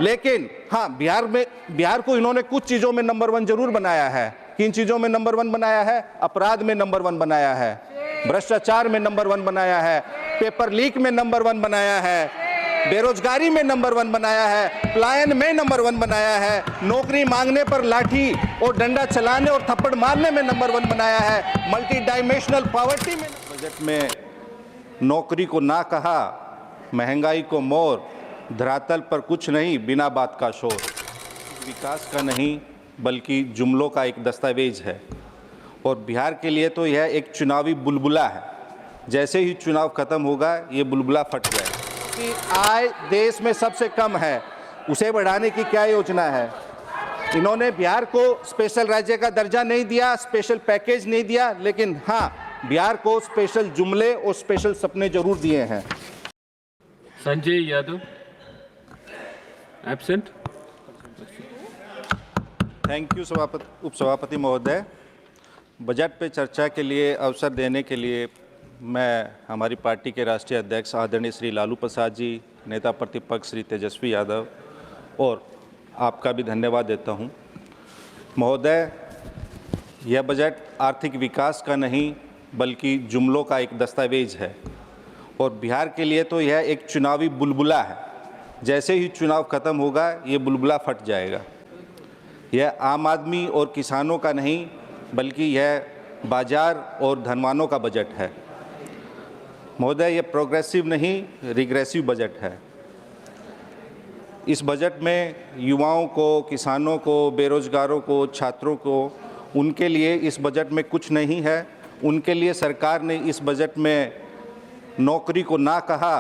लेकिन हाँ, बिहार को इन्होंने कुछ चीजों में नंबर 1 जरूर बनाया है। किन चीजों में नंबर 1 बनाया है? अपराध में नंबर 1 बनाया है, भ्रष्टाचार में नंबर 1 बनाया है, पेपर लीक में नंबर 1 बनाया है, बेरोजगारी में नंबर 1 बनाया है, पलायन में नंबर 1 बनाया है, नौकरी मांगने पर लाठी और डंडा चलाने और थप्पड़ मारने में नंबर 1 बनाया है, मल्टी डायमेंशनल पॉवर्टी में। बजट में नौकरी को ना कहा, महंगाई को मोर, धरातल पर कुछ नहीं बिना बात का शोर। विकास का नहीं बल्कि जुमलों का एक दस्तावेज है और बिहार के लिए तो यह एक चुनावी बुलबुला है। जैसे ही चुनाव खत्म होगा ये बुलबुला फट जाएगा। कि आय देश में सबसे कम है, उसे बढ़ाने की क्या योजना है? इन्होंने बिहार को स्पेशल राज्य का दर्जा नहीं दिया, स्पेशल पैकेज नहीं दिया, लेकिन हाँ, बिहार को स्पेशल जुमले और स्पेशल सपने जरूर दिए हैं। Sanjay Yadav absent. Thank you उपसभापति महोदय। बजट पे चर्चा के लिए अवसर देने के लिए मैं हमारी पार्टी के राष्ट्रीय अध्यक्ष आदरणीय श्री लालू प्रसाद जी, नेता प्रतिपक्ष श्री तेजस्वी यादव और आपका भी धन्यवाद देता हूं। महोदय, यह बजट आर्थिक विकास का नहीं बल्कि जुमलों का एक दस्तावेज है और बिहार के लिए तो यह एक चुनावी बुलबुला है। जैसे ही चुनाव खत्म होगा ये बुलबुला फट जाएगा। यह आम आदमी और किसानों का नहीं बल्कि यह बाजार और धनवानों का बजट है। महोदय, यह प्रोग्रेसिव नहीं रिग्रेसिव बजट है। इस बजट में युवाओं को, किसानों को, बेरोजगारों को, छात्रों को, उनके लिए इस बजट में कुछ नहीं है। उनके लिए सरकार ने इस बजट में नौकरी को ना कहा,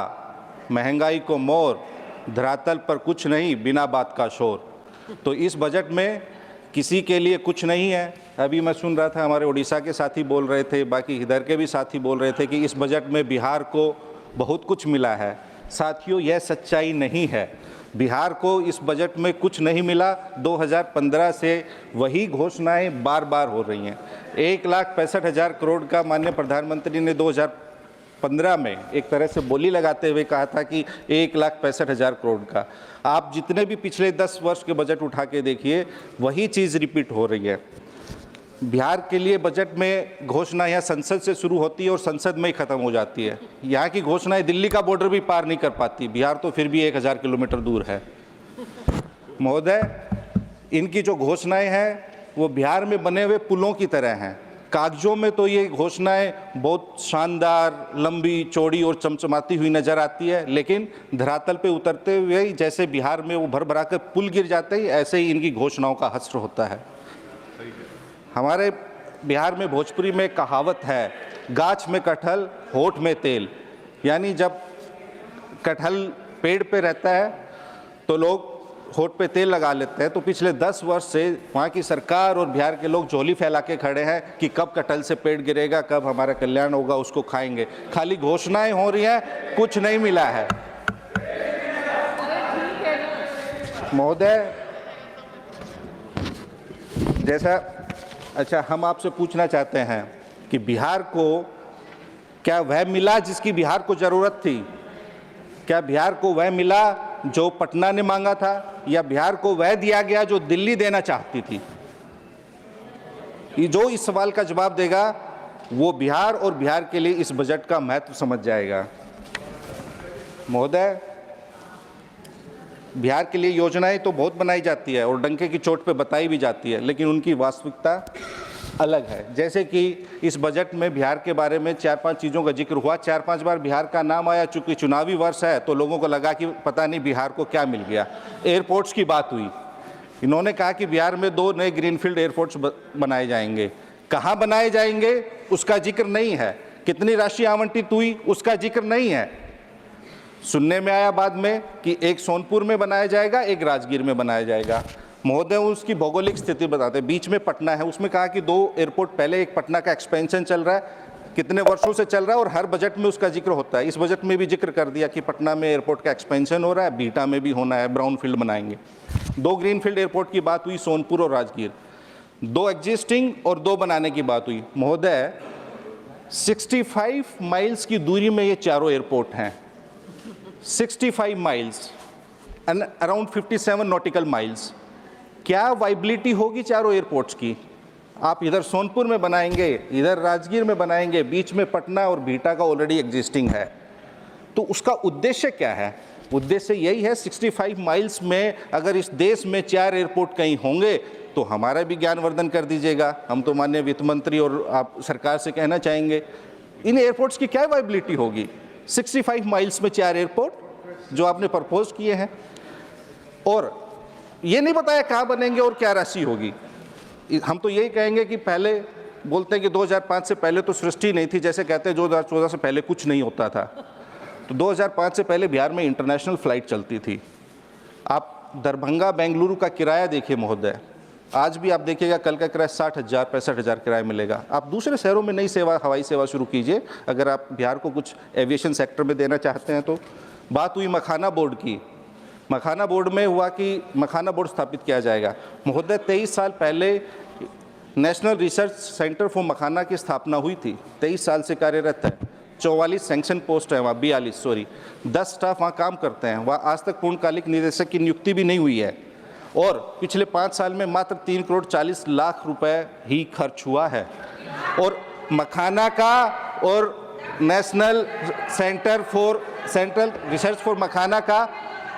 महंगाई को मोर, धरातल पर कुछ नहीं बिना बात का शोर। तो इस बजट में किसी के लिए कुछ नहीं है। अभी मैं सुन रहा था, हमारे उड़ीसा के साथी बोल रहे थे, बाकी इधर के भी साथी बोल रहे थे कि इस बजट में बिहार को बहुत कुछ मिला है। साथियों, यह सच्चाई नहीं है। बिहार को इस बजट में कुछ नहीं मिला। 2015 से वही घोषणाएं बार बार हो रही हैं। 1,65,000 करोड़ का माननीय प्रधानमंत्री ने 2015 में एक तरह से बोली लगाते हुए कहा था कि 1,65,000 करोड़ का। आप जितने भी पिछले 10 वर्ष के बजट उठा के देखिए, वही चीज़ रिपीट हो रही है। बिहार के लिए बजट में घोषणा यहाँ संसद से शुरू होती है और संसद में ही ख़त्म हो जाती है। यहाँ की घोषणाएं दिल्ली का बॉर्डर भी पार नहीं कर पाती। बिहार तो फिर भी 1,000 किलोमीटर दूर है। महोदय, इनकी जो घोषणाएं हैं वो बिहार में बने हुए पुलों की तरह हैं। कागजों में तो ये घोषणाएं बहुत शानदार, लंबी चौड़ी और चमचमाती हुई नज़र आती है, लेकिन धरातल पे उतरते हुए ही जैसे बिहार में वो भर भरा कर पुल गिर जाते ही, ऐसे ही इनकी घोषणाओं का हश्र होता है। हमारे बिहार में भोजपुरी में कहावत है, गाछ में कटहल होठ में तेल। यानी जब कटहल पेड़ पे रहता है तो लोग होठ पे तेल लगा लेते हैं। तो पिछले 10 वर्ष से वहाँ की सरकार और बिहार के लोग झोली फैला के खड़े हैं कि कब कटहल से पेड़ गिरेगा, कब हमारा कल्याण होगा, उसको खाएंगे। खाली घोषणाएं हो रही हैं, कुछ नहीं मिला है। महोदय, जैसा अच्छा, हम आपसे पूछना चाहते हैं कि बिहार को क्या वह मिला जिसकी बिहार को ज़रूरत थी? क्या बिहार को वह मिला जो पटना ने मांगा था, या बिहार को वह दिया गया जो दिल्ली देना चाहती थी? जो इस सवाल का जवाब देगा वो बिहार और बिहार के लिए इस बजट का महत्व समझ जाएगा। महोदय, बिहार के लिए योजनाएं तो बहुत बनाई जाती है और डंके की चोट पे बताई भी जाती है, लेकिन उनकी वास्तविकता अलग है। जैसे कि इस बजट में बिहार के बारे में 4-5 चीज़ों का जिक्र हुआ। 4-5 बार बिहार का नाम आया। चूंकि चुनावी वर्ष है तो लोगों को लगा कि पता नहीं बिहार को क्या मिल गया। एयरपोर्ट्स की बात हुई। इन्होंने कहा कि बिहार में 2 नए ग्रीनफील्ड एयरपोर्ट्स बनाए जाएंगे। कहाँ बनाए जाएंगे उसका जिक्र नहीं है। कितनी राशि आवंटित हुई उसका जिक्र नहीं है। सुनने में आया बाद में कि एक सोनपुर में बनाया जाएगा, एक राजगीर में बनाया जाएगा। महोदय, उसकी भौगोलिक स्थिति बताते हैं। बीच में पटना है, उसमें कहा कि 2 एयरपोर्ट पहले, एक पटना का एक्सपेंशन चल रहा है, कितने वर्षों से चल रहा है और हर बजट में उसका जिक्र होता है। इस बजट में भी जिक्र कर दिया कि पटना में एयरपोर्ट का एक्सपेंशन हो रहा है, बीटा में भी होना है, ब्राउन फील्ड बनाएंगे। 2 ग्रीनफील्ड एयरपोर्ट की बात हुई, सोनपुर और राजगीर। 2 एग्जिस्टिंग और 2 बनाने की बात हुई। महोदय, 65 माइल्स की दूरी में ये चारों एयरपोर्ट हैं। 65 माइल्स। Around 57 nautical miles. क्या वाइबिलिटी होगी चारों एयरपोर्ट्स की? आप इधर सोनपुर में बनाएंगे, इधर राजगीर में बनाएंगे, बीच में पटना और बिहटा का ऑलरेडी एग्जिस्टिंग है, तो उसका उद्देश्य क्या है? उद्देश्य यही है 65 माइल्स में अगर इस देश में 4 एयरपोर्ट कहीं होंगे तो हमारा भी ज्ञानवर्धन कर दीजिएगा। हम तो माननीय वित्त मंत्री और आप सरकार से कहना चाहेंगे, इन एयरपोर्ट्स की क्या वाइबिलिटी होगी? 65 माइल्स में 4 एयरपोर्ट जो आपने प्रपोज किए हैं, और ये नहीं बताया कहाँ बनेंगे और क्या राशि होगी। हम तो यही कहेंगे कि पहले बोलते हैं कि 2005 से पहले तो सृष्टि नहीं थी, जैसे कहते हैं 2014 से पहले कुछ नहीं होता था। तो 2005 से पहले बिहार में इंटरनेशनल फ़्लाइट चलती थी। आप दरभंगा बेंगलुरु का किराया देखिए महोदय, आज भी आप देखिएगा कल का किराया 60,000 65,000 किराया मिलेगा। आप दूसरे शहरों में नई सेवा, हवाई सेवा शुरू कीजिए अगर आप बिहार को कुछ एविएशन सेक्टर में देना चाहते हैं तो। बात हुई मखाना बोर्ड की। मखाना बोर्ड में हुआ कि मखाना बोर्ड स्थापित किया जाएगा। महोदय 23 साल पहले नेशनल रिसर्च सेंटर फॉर मखाना की स्थापना हुई थी, 23 साल से कार्यरत है। 44 सैंक्शन पोस्ट है वहाँ, 10 स्टाफ वहाँ काम करते हैं। वहाँ आज तक पूर्णकालिक निदेशक की नियुक्ति भी नहीं हुई है, और पिछले 5 साल में मात्र 3 करोड़ 40 लाख रुपए ही खर्च हुआ है। और मखाना का और नेशनल सेंट्रल रिसर्च फॉर मखाना का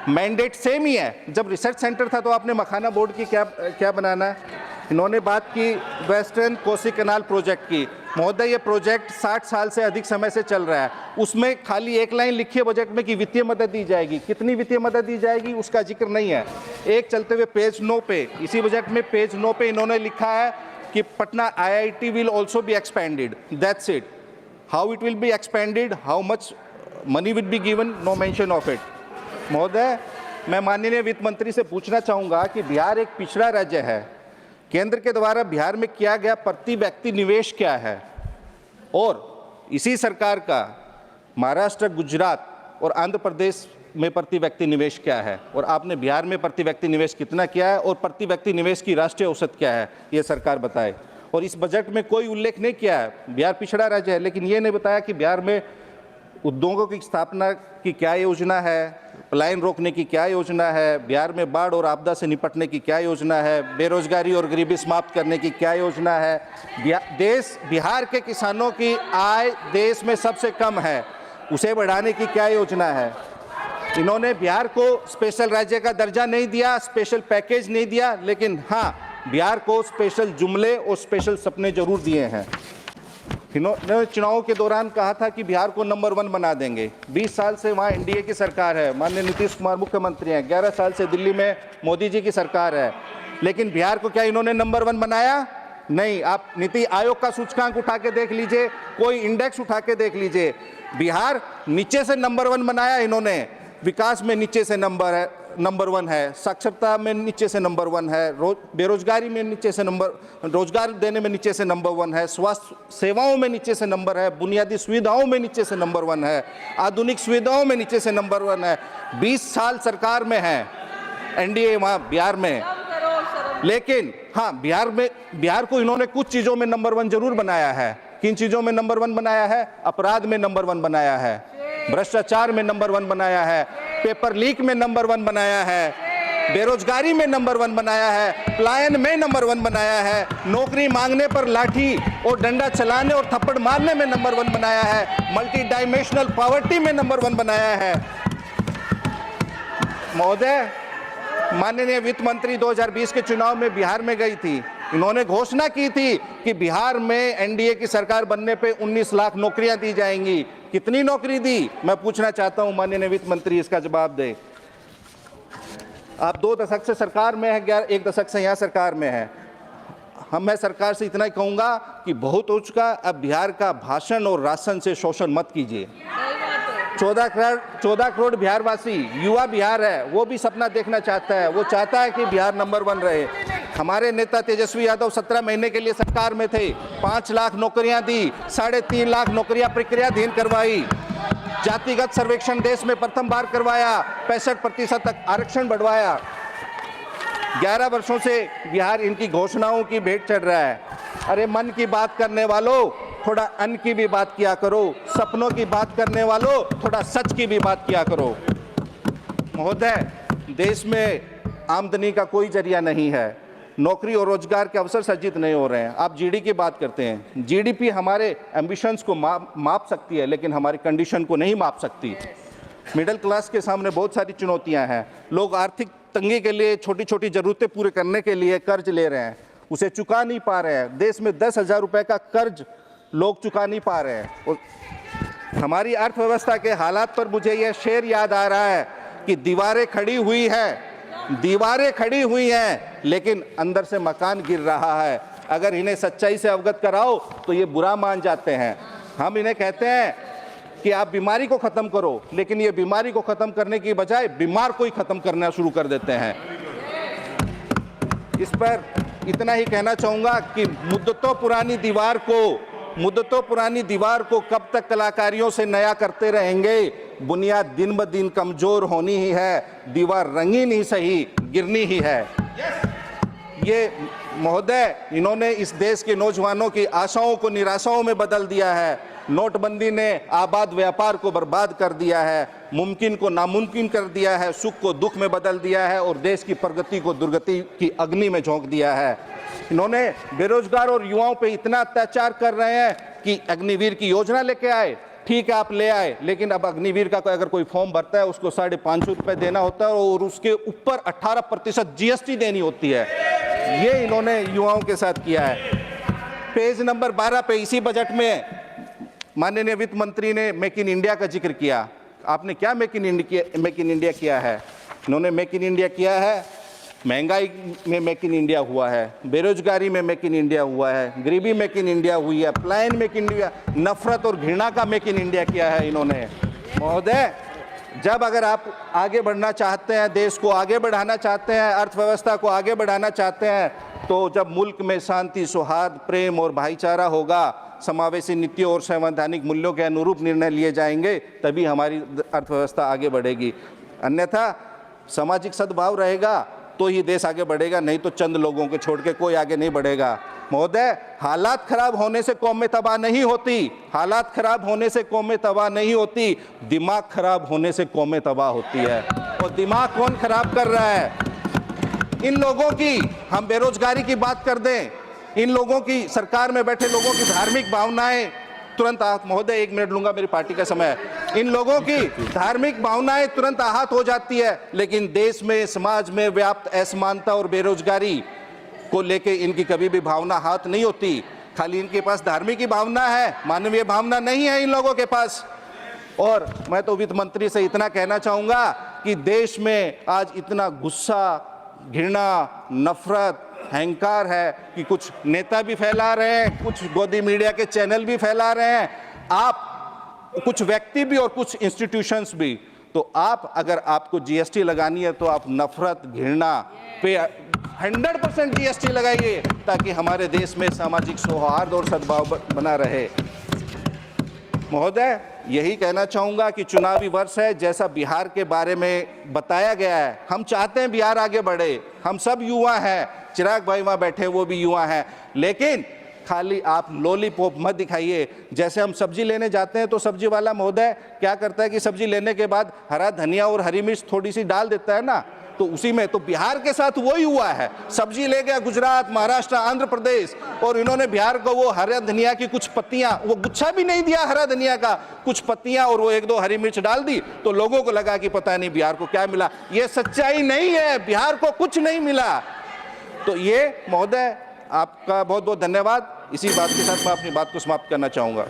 मैंडेट सेम ही है। जब रिसर्च सेंटर था तो आपने मखाना बोर्ड की क्या बनाना है? इन्होंने बात की वेस्टर्न कोसी कैनाल प्रोजेक्ट की। महोदय ये प्रोजेक्ट 60 साल से अधिक समय से चल रहा है, उसमें खाली एक लाइन लिखी है बजट में कि वित्तीय मदद दी जाएगी। कितनी वित्तीय मदद दी जाएगी उसका जिक्र नहीं है। एक चलते हुए पेज 9 पे, इसी बजट में पेज 9 पे इन्होंने लिखा है कि Patna IIT will also be expanded, that's it. How it will be expanded, how much money will be given, no mention of it. महोदय मैं माननीय वित्त मंत्री से पूछना चाहूँगा कि बिहार एक पिछड़ा राज्य है, केंद्र के द्वारा बिहार में किया गया प्रति व्यक्ति निवेश क्या है, और इसी सरकार का महाराष्ट्र, गुजरात और आंध्र प्रदेश में प्रति व्यक्ति निवेश क्या है, और आपने बिहार में प्रति व्यक्ति निवेश कितना किया है, और प्रति व्यक्ति निवेश की राष्ट्रीय औसत क्या है, ये सरकार बताए। और इस बजट में कोई उल्लेख नहीं किया है, बिहार पिछड़ा राज्य है, लेकिन ये नहीं बताया कि बिहार में उद्योगों की स्थापना की क्या योजना है, पलायन रोकने की क्या योजना है, बिहार में बाढ़ और आपदा से निपटने की क्या योजना है, बेरोजगारी और गरीबी समाप्त करने की क्या योजना है, बिहार के किसानों की आय देश में सबसे कम है, उसे बढ़ाने की क्या योजना है। इन्होंने बिहार को स्पेशल राज्य का दर्जा नहीं दिया, स्पेशल पैकेज नहीं दिया, लेकिन हाँ बिहार को स्पेशल जुमले और स्पेशल सपने जरूर दिए हैं। इन्होंने चुनावों के दौरान कहा था कि बिहार को नंबर 1 बना देंगे। 20 साल से वहाँ NDA की सरकार है, माननीय नीतीश कुमार मुख्यमंत्री हैं। 11 साल से दिल्ली में मोदी जी की सरकार है, लेकिन बिहार को क्या इन्होंने नंबर 1 बनाया? नहीं। आप नीति आयोग का सूचकांक उठा के देख लीजिए, कोई इंडेक्स उठा के देख लीजिए, बिहार नीचे से नंबर 1 बनाया इन्होंने। विकास में नीचे से नंबर 1 है, साक्षरता में नीचे से नंबर 1 है, बेरोजगारी में नीचे से रोजगार देने में नीचे से नंबर 1 है, स्वास्थ्य सेवाओं में नीचे से नंबर है, बुनियादी सुविधाओं में नीचे से नंबर 1 है, आधुनिक सुविधाओं में नीचे से नंबर 1 है। 20 साल सरकार में है NDA वहाँ बिहार में, लेकिन हाँ बिहार को इन्होंने कुछ चीज़ों में नंबर 1 जरूर बनाया है। किन चीज़ों में नंबर 1 बनाया है? अपराध में नंबर 1 बनाया है, भ्रष्टाचार में नंबर 1 बनाया है, पेपर लीक में नंबर 1 बनाया है, बेरोजगारी में नंबर 1 बनाया है, पलायन में नंबर 1 बनाया है, नौकरी मांगने पर लाठी और डंडा चलाने और थप्पड़ मारने में नंबर 1 बनाया है, मल्टी डायमेंशनल पॉवर्टी में नंबर 1 बनाया है। महोदय माननीय वित्त मंत्री 2020 के चुनाव में बिहार में गई थी, इन्होंने घोषणा की थी कि बिहार में NDA की सरकार बनने पे 19 लाख नौकरियां दी जाएंगी। कितनी नौकरी दी, मैं पूछना चाहता हूं, माननीय वित्त मंत्री इसका जवाब दें। आप 2 दशक से सरकार में है, 1 दशक से यहाँ सरकार में है। मैं सरकार से इतना ही कहूँगा कि बहुत हो चुका, अब बिहार का भाषण और राशन से शोषण मत कीजिए। 14 करोड़ बिहारवासी, युवा बिहार है, वो भी सपना देखना चाहता है, वो चाहता है कि बिहार नंबर 1 रहे। हमारे नेता तेजस्वी यादव 17 महीने के लिए सरकार में थे, 5 लाख नौकरियां दी, 3.5 लाख नौकरियां प्रक्रियाधीन करवाई, जातिगत सर्वेक्षण देश में प्रथम बार करवाया, 65% तक आरक्षण बढ़वाया। 11 वर्षों से बिहार इनकी घोषणाओं की भेंट चढ़ रहा है। अरे मन की बात करने वालों, थोड़ा अन्न की भी बात किया करो, सपनों की बात करने वालों थोड़ा सच की भी बात किया करो। महोदय देश में आमदनी का कोई जरिया नहीं है, नौकरी और रोजगार के अवसर सृजित नहीं हो रहे हैं। आप जीडी की बात करते हैं, जीडीपी हमारे एम्बिशंस को माप सकती है, लेकिन हमारी कंडीशन को नहीं माप सकती। मिडिल क्लास के सामने बहुत सारी चुनौतियां हैं। लोग आर्थिक तंगी के लिए छोटी छोटी ज़रूरतें पूरे करने के लिए कर्ज ले रहे हैं, उसे चुका नहीं पा रहे हैं। देश में 10,000 रुपये का कर्ज लोग चुका नहीं पा रहे हैं। और हमारी अर्थव्यवस्था के हालात पर मुझे यह शेर याद आ रहा है कि दीवारें खड़ी हुई हैं, लेकिन अंदर से मकान गिर रहा है। अगर इन्हें सच्चाई से अवगत कराओ तो ये बुरा मान जाते हैं। हम इन्हें कहते हैं कि आप बीमारी को ख़त्म करो, लेकिन ये बीमारी को ख़त्म करने की बजाय बीमार को ही ख़त्म करना शुरू कर देते हैं। इस पर इतना ही कहना चाहूँगा कि मुद्दतों पुरानी दीवार को कब तक कलाकारियों से नया करते रहेंगे। बुनियाद दिन ब दिन कमज़ोर होनी ही है, दीवार रंगीन ही सही, गिरनी ही है। ये महोदय, इन्होंने इस देश के नौजवानों की आशाओं को निराशाओं में बदल दिया है। नोटबंदी ने आबाद व्यापार को बर्बाद कर दिया है, मुमकिन को नामुमकिन कर दिया है, सुख को दुख में बदल दिया है और देश की प्रगति को दुर्गति की अग्नि में झोंक दिया है। इन्होंने बेरोजगार और युवाओं पे इतना अत्याचार कर रहे हैं कि अग्निवीर की योजना लेके आए, ठीक है आप ले आए, लेकिन अब अग्निवीर का अगर कोई फॉर्म भरता है उसको 550 रुपये देना होता है और उसके ऊपर 18% GST देनी होती है। ये इन्होंने युवाओं के साथ किया है। पेज नंबर 12 पे इसी बजट में माननीय वित्त मंत्री ने मेक इन इंडिया का जिक्र किया। आपने क्या मेक इन इंडिया किया है? इन्होंने मेक इन इंडिया किया है, महंगाई में मेक इन इंडिया हुआ है, बेरोजगारी में मेक इन इंडिया हुआ है, गरीबी मेक इन इंडिया हुई है, पलायन मेक इन इंडिया, नफरत और घृणा का मेक इन इंडिया किया है इन्होंने। महोदय, जब अगर आप आगे बढ़ना चाहते हैं, देश को आगे बढ़ाना चाहते हैं, अर्थव्यवस्था को आगे बढ़ाना चाहते हैं, तो जब मुल्क में शांति, सौहार्द, प्रेम और भाईचारा होगा, समावेशी नीतियों और संवैधानिक मूल्यों के अनुरूप निर्णय लिए जाएंगे, तभी हमारी अर्थव्यवस्था आगे बढ़ेगी। अन्यथा सामाजिक सद्भाव रहेगा तो ही देश आगे बढ़ेगा, नहीं तो चंद लोगों को छोड़ के कोई आगे नहीं बढ़ेगा। महोदय, हालात खराब होने से कौमें तबाह नहीं होती, हालात खराब होने से कौमें तबाह नहीं होती, दिमाग खराब होने से कौमें तबाह होती है। और दिमाग कौन खराब कर रहा है? इन लोगों की, हम बेरोजगारी की बात कर दें, इन लोगों की, सरकार में बैठे लोगों की धार्मिक भावनाएं तुरंत महोदय 1 मिनट लूंगा, मेरी पार्टी का समय है। इन लोगों की धार्मिक भावनाएं तुरंत आहत हो जाती है, लेकिन देश में, समाज में व्याप्त असमानता और बेरोजगारी को लेके इनकी कभी भी भावना आहत नहीं होती। खाली इनके पास धार्मिक की भावना है, मानवीय भावना नहीं है इन लोगों के पास। और मैं तो वित्त मंत्री से इतना कहना चाहूँगा कि देश में आज इतना गुस्सा, घृणा, नफरत, अहंकार है कि कुछ नेता भी फैला रहे हैं, कुछ गोदी मीडिया के चैनल भी फैला रहे हैं, आप कुछ व्यक्ति भी और कुछ इंस्टीट्यूशंस भी। तो आप, अगर आपको GST लगानी है तो आप नफरत, घृणा पे 100% GST लगाइए, ताकि हमारे देश में सामाजिक सौहार्द और सद्भाव बना रहे। महोदय, यही कहना चाहूँगा कि चुनावी वर्ष है, जैसा बिहार के बारे में बताया गया है, हम चाहते हैं बिहार आगे बढ़े, हम सब युवा हैं, चिराग भाई वहाँ बैठे वो भी युवा हैं, लेकिन खाली आप लॉलीपॉप मत दिखाइए। जैसे हम सब्जी लेने जाते हैं तो सब्जी वाला महोदय क्या करता है कि सब्जी लेने के बाद हरा धनिया और हरी मिर्च थोड़ी सी डाल देता है ना, तो उसी में तो बिहार के साथ वही हुआ है। सब्जी ले गया गुजरात, महाराष्ट्र, आंध्र प्रदेश, और इन्होंने बिहार को वो हरा धनिया की कुछ पत्तियां, वो गुच्छा भी नहीं दिया हरा धनिया का, कुछ पत्तियां और वो 1-2 हरी मिर्च डाल दी, तो लोगों को लगा कि पता नहीं बिहार को क्या मिला। ये सच्चाई नहीं है, बिहार को कुछ नहीं मिला। तो ये महोदय, आपका बहुत बहुत धन्यवाद। इसी बात के साथ मैं अपनी बात को समाप्त करना चाहूँगा।